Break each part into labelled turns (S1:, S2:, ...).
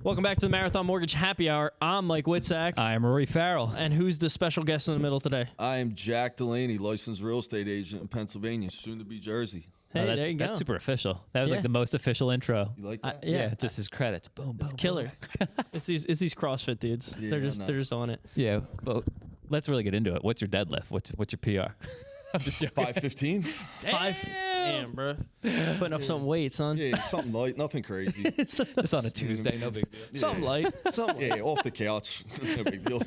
S1: Welcome back to the Marathon Mortgage Happy Hour. I'm Mike Whitsack.
S2: I am Rory Farrell.
S1: And who's the special guest in the middle today?
S3: I am Jack Delaney, licensed real estate agent in Pennsylvania, soon to be Jersey.
S1: Hey,
S2: that's,
S1: there you go.
S2: That's super official. That was
S1: Yeah.
S2: like the most official intro.
S3: You like that?
S1: Yeah.
S2: Just his credits. Boom, boom.
S1: It's killer. it's these CrossFit dudes.
S3: Yeah,
S1: they're just on it.
S2: Yeah, but let's really get into it. What's your deadlift? What's your PR? I'm just joking.
S3: 515?
S1: Damn, bro. Putting up some weight, son.
S3: Yeah, something light, nothing crazy.
S2: Just on a Tuesday, no big deal.
S1: Something light. Something light.
S3: Yeah, off the couch. No big deal.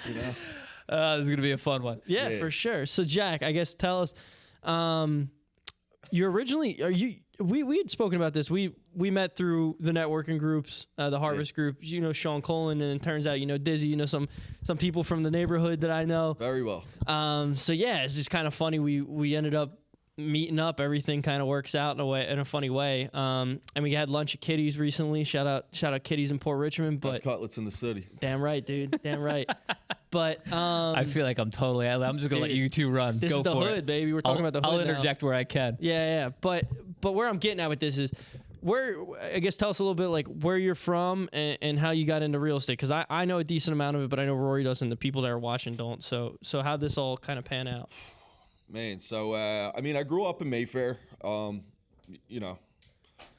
S3: You know?
S2: This is gonna be a fun one.
S1: Yeah,
S3: Yeah.
S1: for sure. So Jack, I guess tell us, you originally we had spoken about this. We met through the networking groups, the Harvest group. You know Sean Colin, and it turns out you know Dizzy. You know some people from the neighborhood that I know.
S3: Very well.
S1: So yeah, it's just kind of funny. We ended up meeting up. Everything kind of works out in a funny way. And we had lunch at Kitty's recently. Shout out Kitty's in Port Richmond.
S3: Best
S1: But
S3: cutlets in the city.
S1: damn right, dude. Damn right. But
S2: I feel like I'm just gonna let you two run.
S1: this
S2: Go
S1: is the
S2: for
S1: hood,
S2: it.
S1: baby. We're talking about the hood.
S2: I'll
S1: now.
S2: interject where I can.
S1: Yeah. But where I'm getting at with this is I guess tell us a little bit like where you're from and how you got into real estate. Cause I know a decent amount of it, but I know Rory doesn't. The people that are watching don't. So how'd this all kind of pan out?
S3: Man, so, I mean, I grew up in Mayfair. You know,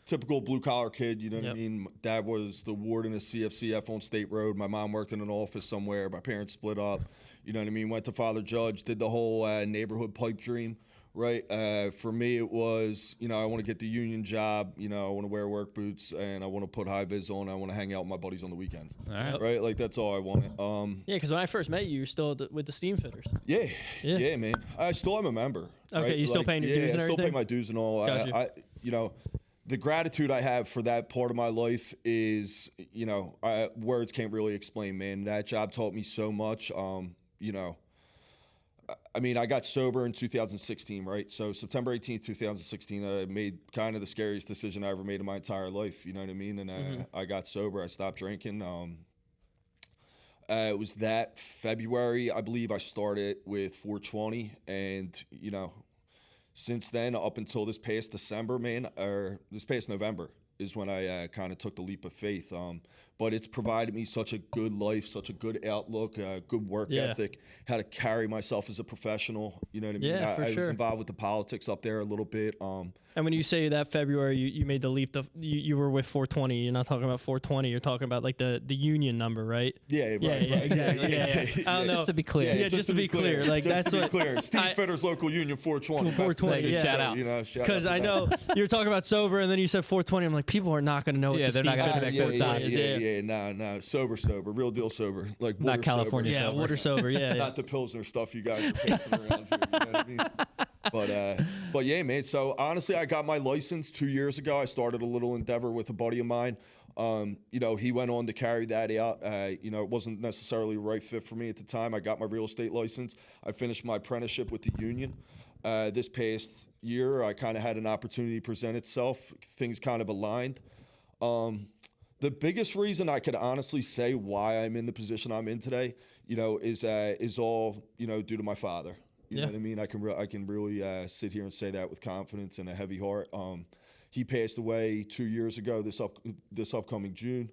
S3: typical blue-collar kid, you know what
S1: Yep.
S3: I mean? Dad was the warden of CFCF on State Road. My mom worked in an office somewhere. My parents split up. You know what I mean? Went to Father Judge, did the whole neighborhood pipe dream, right? For me, it was, you know, I want to get the union job. You know, I want to wear work boots, and I want to put high vis on. I want to hang out with my buddies on the weekends.
S2: All right.
S3: Right? Like, that's all I wanted.
S1: Yeah, because when I first met you, you're still with the steam fitters.
S3: Yeah, man. I still am a member.
S1: Okay,
S3: right?
S1: you still paying your dues and
S3: I still pay
S1: everything?
S3: my dues and all.
S1: Gotcha.
S3: I you know, the gratitude I have for that part of my life is, you know, words can't really explain, man. That job taught me so much. You know, I mean, I got sober in 2016, right? So September 18th, 2016, I made kind of the scariest decision I ever made in my entire life. You know what I mean? And I got sober. I stopped drinking. It was that February, I believe, I started with 420, and you know, since then up until this past December, man, or this past November is when I kind of took the leap of faith. But it's provided me such a good life, such a good outlook, good work ethic, how to carry myself as a professional. You know what I mean?
S1: Yeah, for
S3: I
S1: sure.
S3: was involved with the politics up there a little bit.
S1: And when you say that February, you made the leap. You were with 420. You're not talking about 420. You're talking about like the union number, right?
S3: Yeah, right,
S1: Yeah,
S3: right.
S1: exactly. Yeah. I don't know.
S2: Just to be clear.
S1: Yeah, just to be clear. Like
S3: just
S1: that's
S3: to be
S1: what.
S3: clear. Steve Fitter's local union 420.
S1: 420, yeah.
S2: Shout out.
S3: You know, shout
S1: Because
S3: out to
S1: I
S3: them.
S1: know you were talking about sober, and then you said 420. I'm like, people are not going to know what
S2: Yeah,
S1: the
S2: they're not
S1: Steve
S2: gonna
S1: Fitters
S2: connect those
S1: code
S2: dots.
S1: is.
S3: Yeah, nah, sober, real deal sober, like
S2: Not
S3: water
S2: California
S3: sober.
S1: Yeah,
S2: sober.
S1: water sober. Yeah.
S3: Not the Pilsner stuff you guys are passing around here. You know what I mean? But yeah, man. So honestly, I got my license 2 years ago. I started a little endeavor with a buddy of mine. You know, he went on to carry that out. You know, it wasn't necessarily the right fit for me at the time. I got my real estate license. I finished my apprenticeship with the union. This past year, I kind of had an opportunity present itself. Things kind of aligned. The biggest reason I could honestly say why I'm in the position I'm in today, you know, is all, you know, due to my father. You know what I mean? I can really sit here and say that with confidence and a heavy heart. He passed away 2 years ago this upcoming June.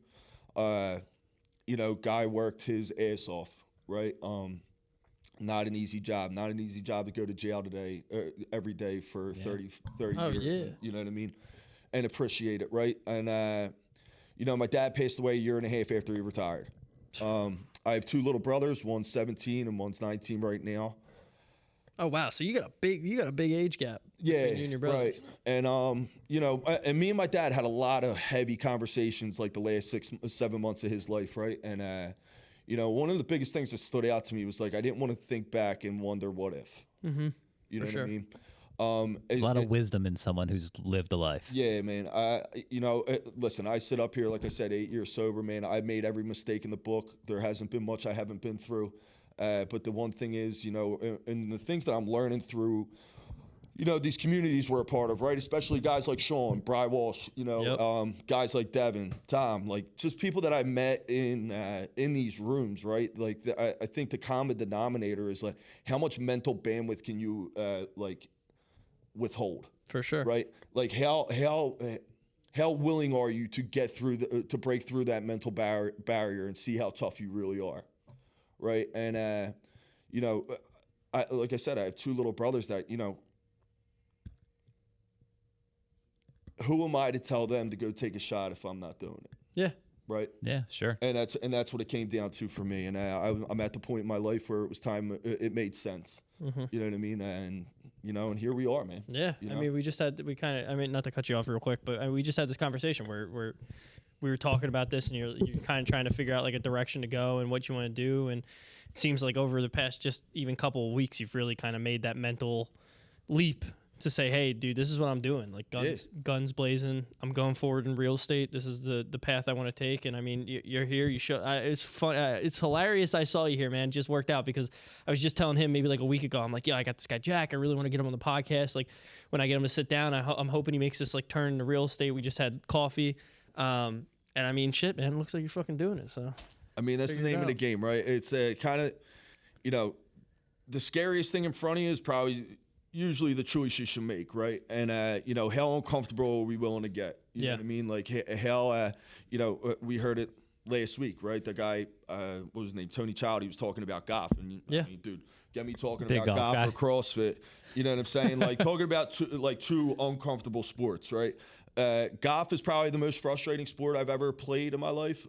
S3: You know, guy worked his ass off, right? Not an easy job. Not an easy job to go to jail today, every day for 30
S1: Oh,
S3: years.
S1: yeah.
S3: You know what I mean? And appreciate it, right? And, you know, my dad passed away a year and a half after he retired. I have two little brothers. One's 17 and one's 19 right now.
S1: Oh wow! So you got a big age gap. Between you and your brothers.
S3: right. And you know, and me and my dad had a lot of heavy conversations like the last 7 months of his life, right? And you know, one of the biggest things that stood out to me was like I didn't want to think back and wonder what if.
S1: Mm-hmm.
S3: You know
S1: For
S3: what I
S1: sure.
S3: mean?
S2: A lot of wisdom in someone who's lived a life.
S3: Yeah, man. You know, listen, I sit up here, like I said, 8 years sober, man. I've made every mistake in the book. There hasn't been much I haven't been through. But the one thing is, you know, and the things that I'm learning through, you know, these communities we're a part of, right? Especially guys like Sean, Bry Walsh, you know, guys like Devin, Tom, like just people that I met in these rooms, right? Like I think the common denominator is like how much mental bandwidth can you like withhold?
S1: For sure.
S3: Right? Like how how willing are you to get through to break through that mental barrier and see how tough you really are, right? And you know, like I said, I have 2 little brothers that, you know, who am I to tell them to go take a shot if I'm not doing it?
S1: Yeah.
S3: Right.
S2: Yeah, sure.
S3: And that's what it came down to for me. And I'm at the point in my life where it was time. It made sense. You know what I mean? And you know, and here we are, man.
S1: Yeah.
S3: You
S1: I
S3: know?
S1: mean, I mean, not to cut you off real quick, but we just had this conversation where we were talking about this, and you're kind of trying to figure out like a direction to go and what you want to do. And it seems like over the past just even couple of weeks, you've really kind of made that mental leap to say, hey, dude, this is what I'm doing. Like guns blazing. I'm going forward in real estate. This is the path I want to take. And I mean, you're here. You show. It's fun. It's hilarious. I saw you here, man. It just worked out because I was just telling him maybe like a week ago. I'm like, yeah, I got this guy Jack. I really want to get him on the podcast. Like when I get him to sit down, I'm hoping he makes this like turn into real estate. We just had coffee. And I mean, shit, man. It looks like you're fucking doing it. So
S3: I mean, that's the name of the game, right? It's kind of, you know, the scariest thing in front of you is probably usually the choice you should make, right? And you know, how uncomfortable are we willing to get? You know what I mean? Like how you know, we heard it last week, right? The guy, what was his name? Tony Child. He was talking about golf, and I mean, dude, get me talking
S2: Big
S3: about golf
S2: guy.
S3: or CrossFit. You know what I'm saying? Like talking about two uncomfortable sports, right? Golf is probably the most frustrating sport I've ever played in my life.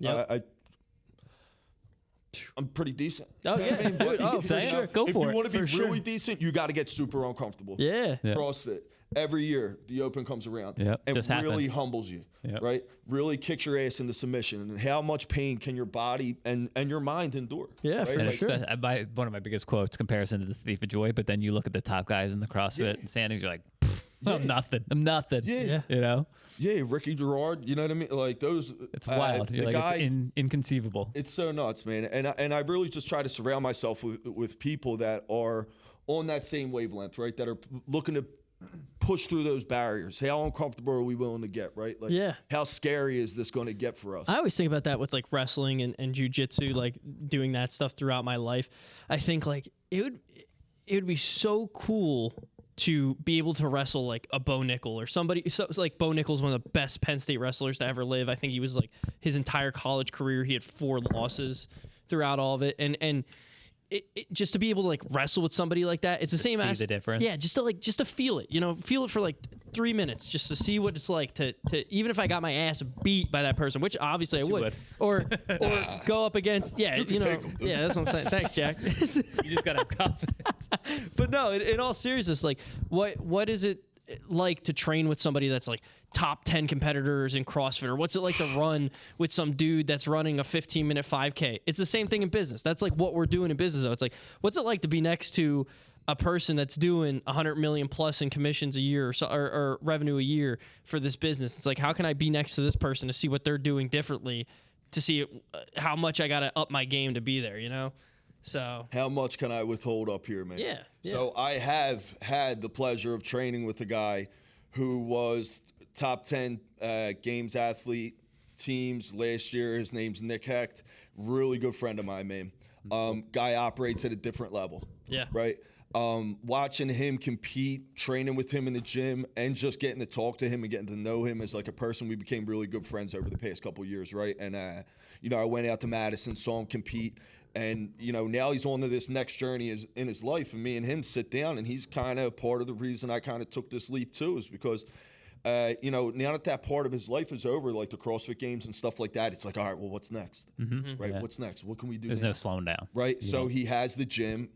S3: I'm pretty decent.
S1: Oh yeah, dude. Oh, for sure. Go for it.
S3: If you want to be
S1: For
S3: really
S1: sure.
S3: decent, you got to get super uncomfortable.
S1: Yeah.
S3: CrossFit. Every year, the Open comes around.
S2: Yep,
S3: And
S2: just
S3: really
S2: happened.
S3: humbles you,
S2: Yep.
S3: right? Really kicks your ass into submission. And how much pain can your body and your mind endure?
S1: Yeah,
S3: right?
S1: for
S2: And
S3: Like,
S1: sure.
S2: one of my biggest quotes, comparison to the Thief of Joy, but then you look at the top guys in the CrossFit and standings, you're like, I'm nothing. I'm nothing.
S3: Yeah.
S2: You know?
S3: Yeah, Ricky Gerard, you know what I mean? Like those.
S2: It's wild.
S3: The
S2: You're like,
S3: guy,
S2: it's inconceivable.
S3: it's so nuts, man. And I really just try to surround myself with people that are on that same wavelength, right? That are looking to push through those barriers. How uncomfortable are we willing to get, right? Like, how scary is this going to get for us?
S1: I always think about that with like wrestling and jujitsu, like doing that stuff throughout my life. I think like it would be so cool to be able to wrestle like a Bo Nickel or somebody. So like Bo Nickel's one of the best Penn State wrestlers to ever live. I think he was like his entire college career, he had 4 losses throughout all of it. And it just to be able to like wrestle with somebody like that, it's the same
S2: see
S1: as
S2: the difference.
S1: Yeah, just to feel it, you know, feel it for like 3 minutes, just to see what it's like to even if I got my ass beat by that person, which obviously I would, or go up against you know,
S3: take 'em, dude.
S1: yeah, that's what I'm saying. Thanks, Jack.
S2: You just got to have confidence.
S1: But no, in all seriousness, like what is it like to train with somebody that's like top 10 competitors in CrossFit, or what's it like to run with some dude that's running a 15-minute 5K? It's the same thing in business. That's like what we're doing in business though. It's like, what's it like to be next to a person that's doing 100 million plus in commissions a year or revenue a year for this business? It's like, how can I be next to this person to see what they're doing differently, to see how much I got to up my game to be there, you know? So
S3: How much can I withhold up here, man?
S1: Yeah.
S3: So I have had the pleasure of training with a guy who was top 10 games athlete teams last year. His name's Nick Hecht. Really good friend of mine, man. Guy operates at a different level.
S1: Yeah.
S3: Right? Watching him compete, training with him in the gym, and just getting to talk to him and getting to know him as like a person, we became really good friends over the past couple of years, right? And you know, I went out to Madison, saw him compete, and you know, now he's on to this next journey in his life, and me and him sit down, and he's kind of part of the reason I kind of took this leap too, is because you know, now that part of his life is over, like the CrossFit Games and stuff like that, it's like, all right, well, what's next? Right?
S2: Yeah.
S3: What's next? What can we do?
S2: There's
S3: now?
S2: no slowing down.
S3: Right? So he has the gym.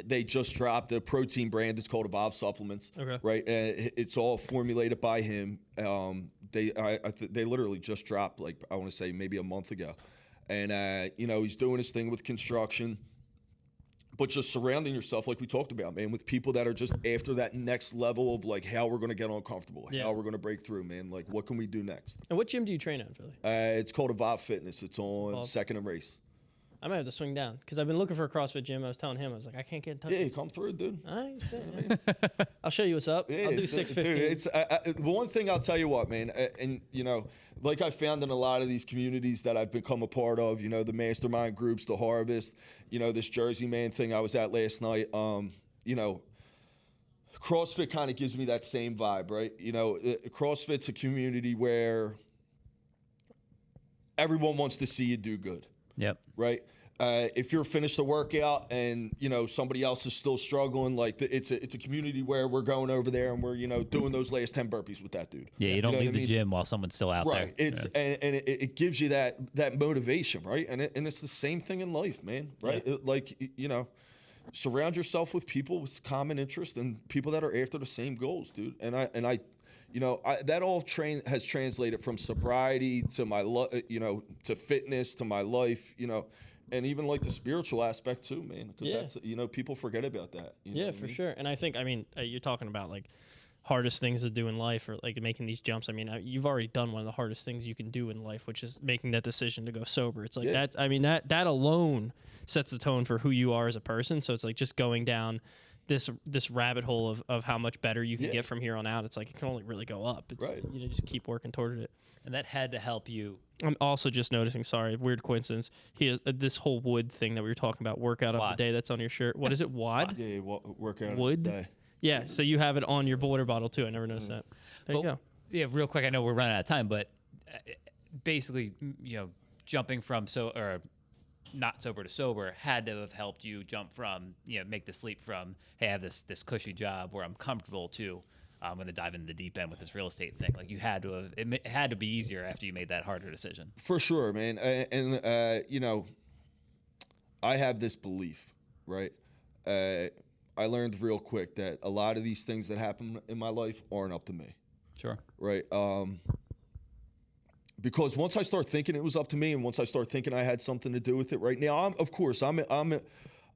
S3: They just dropped a protein brand. It's called Evolve Supplements.
S1: Okay.
S3: Right? It's all formulated by him. They literally just dropped, like, I want to say maybe a month ago. And, you know, he's doing his thing with construction. But just surrounding yourself, like we talked about, man, with people that are just after that next level of like how we're going to get uncomfortable, how we're going to break through, man. Like, what can we do next?
S1: And what gym do you train at in Philly?
S3: It's called Evolve Fitness. It's on
S1: Evolve.
S3: 2nd and Race.
S1: I might have to swing down because I've been looking for a CrossFit gym. I was telling him, I was like, I can't get in touch.
S3: Yeah, come through, dude.
S1: All right, shit, I'll show you what's up.
S3: Yeah,
S1: I'll do
S3: it's-
S1: 615.
S3: Dude, it's one thing I'll tell you what, man, and you know, like I found in a lot of these communities that I've become a part of, you know, the mastermind groups, the Harvest, you know, this Jersey Man thing I was at last night. You know, CrossFit kind of gives me that same vibe, right? You know, CrossFit's a community where everyone wants to see you do good.
S2: Yep.
S3: Right. If you're finished the workout and, you know, somebody else is still struggling, like it's a community where we're going over there and we're, you know, doing those last 10 burpees with that dude.
S2: Yeah, you don't leave the gym while someone's still out
S3: right.
S2: there.
S3: It's and it gives you that motivation, right? And it's the same thing in life, man. Right.
S1: Yeah.
S3: Like, you know, surround yourself with people with common interest and people that are after the same goals, dude. And I you know, that all has translated from sobriety to my you know, to fitness, to my life, you know. And even like the spiritual aspect too, man. Because that's, you know, people forget about that. You know
S1: yeah,
S3: for
S1: I mean? Sure. And I think, I mean, you're talking about like hardest things to do in life or like making these jumps. I mean, you've already done one of the hardest things you can do in life, which is making that decision to go sober. It's like that. I mean, that alone sets the tone for who you are as a person. So it's like just going down this rabbit hole of how much better you can get from here on out. It's like it can only really go up. It's, you know, just keep working toward it.
S2: And that had to help you.
S1: I'm also just noticing, sorry, weird coincidence. He has this whole wood thing that we were talking about, workout of the day, that's on your shirt. What is it, WOD?
S3: Yeah, workout
S1: wood?
S3: of the day.
S1: Yeah, so you have it on your water bottle too. I never noticed that. There you go.
S2: Yeah, real quick, I know we're running out of time, but basically, you know, jumping from not sober to sober had to have helped you jump from, you know, make the leap from, hey, I have this cushy job where I'm comfortable to, I'm going to dive into the deep end with this real estate thing. Like you had to have, it had to be easier after you made that harder decision.
S3: For sure, man. And you know, I have this belief, right? I learned real quick that a lot of these things that happen in my life aren't up to me.
S2: Sure.
S3: Right. Because once I start thinking it was up to me, and once I start thinking I had something to do with it, right now,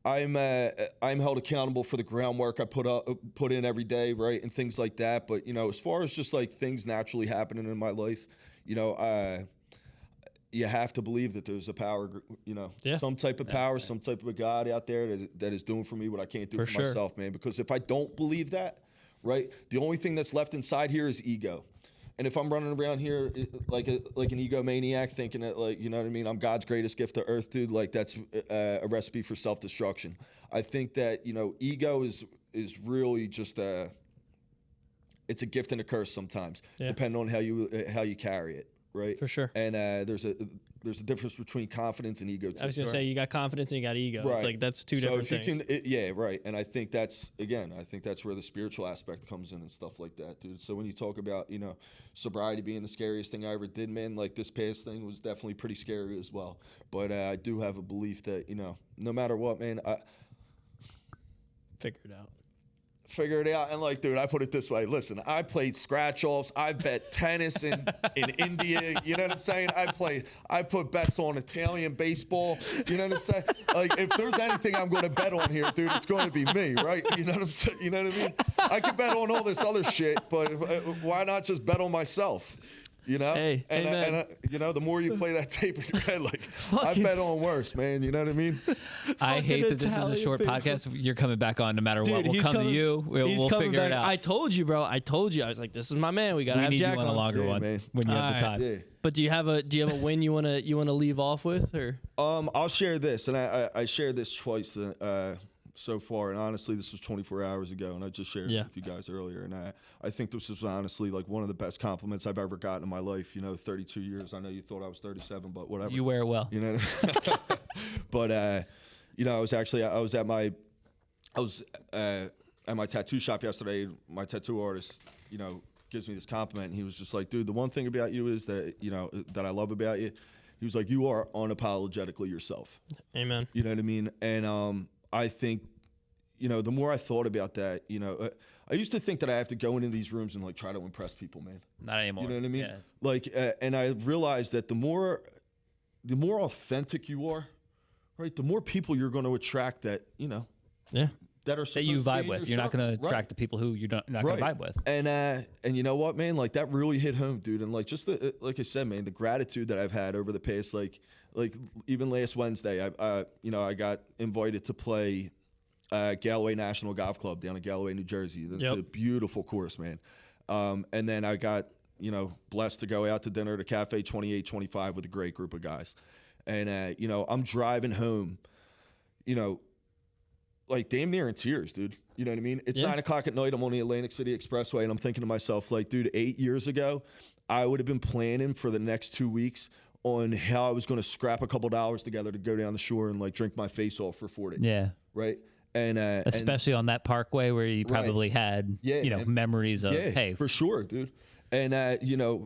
S3: I'm held accountable for the groundwork I put in every day, right, and things like that. But you know, as far as just like things naturally happening in my life, you know, you have to believe that there's a power, you know, some type of power, some type of a God out there that is doing for me what I can't do for myself, man. Because if I don't believe that, right, the only thing that's left inside here is ego. And if I'm running around here like an egomaniac, thinking that, like, you know what I mean, I'm God's greatest gift to earth, dude, like that's a recipe for self-destruction. I think that, you know, ego is really just it's a gift and a curse sometimes, depending on how you carry it, right? For sure. And there's a difference between confidence and ego.
S1: I was gonna say, you got confidence and you got ego. Right. It's like that's two different things.
S3: Right. And I think that's where the spiritual aspect comes in and stuff like that, dude. So when you talk about, you know, sobriety being the scariest thing I ever did, man, like this past thing was definitely pretty scary as well. But I do have a belief that, you know, no matter what, man,
S1: figure it out.
S3: Figure it out. And like, dude, I put it this way. Listen, I played scratch offs. I bet tennis in India. You know what I'm saying? I put bets on Italian baseball. You know what I'm saying? Like, if there's anything I'm going to bet on here, dude, it's going to be me, right? You know what I'm saying? You know what I mean? I could bet on all this other shit, but why not just bet on myself? You know, and you know, the more you play that tape in your head, like I bet on worse, man. You know what I mean?
S2: I hate that this is a short podcast. You're coming back on no matter what. We'll come to you. We'll figure it out.
S1: I told you, bro. I told you. I was like, this is my man. We gotta have Jack
S2: on a longer one, man, when you have the time. Yeah.
S1: But do you have a win you wanna leave off with, or?
S3: I'll share this, and I shared this twice so far, and honestly, this was 24 hours ago, and I just shared it with you guys earlier, and I think this was honestly like one of the best compliments I've ever gotten in my life. You know, 32 years. I know you thought I was 37, but whatever.
S2: You wear it well.
S3: You know, but you know, I was at my tattoo shop yesterday. My tattoo artist, you know, gives me this compliment, and he was just like, dude, the one thing about you is that, you know, that I love about you. He was like, you are unapologetically yourself.
S1: Amen.
S3: You know what I mean? And I think, you know, the more I thought about that, you know, I used to think that I have to go into these rooms and like try to impress people, man.
S2: Not anymore.
S3: You know what I mean?
S2: Yeah.
S3: Like, and I realized that the more authentic you are, right, the more people you're going to attract that, you know, that
S2: you vibe with. You're not going to attract the people who you're not going to vibe with.
S3: And you know what, man? Like that really hit home, dude. And like just like I said, man, the gratitude that I've had over the past, like even last Wednesday, I got invited to play Galloway National Golf Club down in Galloway, New Jersey. It's a beautiful course, man. And then I got, you know, blessed to go out to dinner at a Cafe 2825 with a great group of guys. And you know, I'm driving home, you know, like damn near in tears, dude. You know what I mean? It's 9 o'clock at night. I'm on the Atlantic City Expressway, and I'm thinking to myself, like, dude, 8 years ago, I would have been planning for the next 2 weeks on how I was going to scrap a couple dollars together to go down the shore and like drink my face off for 40.
S2: Yeah.
S3: Right. And
S2: especially on that parkway where you probably had, memories of, hey,
S3: for sure, dude. And,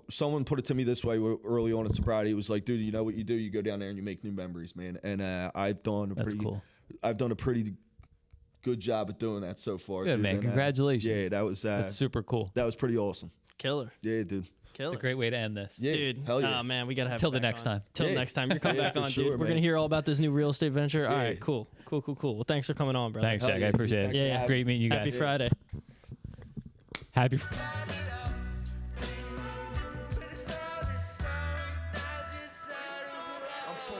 S3: someone put it to me this way early on in sobriety. It was like, dude, you know what you do? You go down there and you make new memories, man. And I've done a pretty good job at doing that so far.
S2: Good,
S3: dude.
S2: man.
S3: And,
S2: congratulations.
S3: Yeah,
S2: that's super cool.
S3: That was pretty awesome.
S1: Killer.
S3: Yeah, dude.
S1: Killer.
S2: It's a great way to end this.
S3: Yeah,
S1: dude.
S3: hell yeah.
S1: Oh, man, we got to have
S2: Till the next time.
S1: Till next time. You're coming back on,
S3: sure,
S1: dude. We're going to hear all about this new real estate venture. All right, cool. Well, thanks for coming on, brother.
S2: Thanks, Jack. I appreciate it.
S1: Yeah.
S2: Great meeting you guys.
S1: Happy Friday.
S2: Happy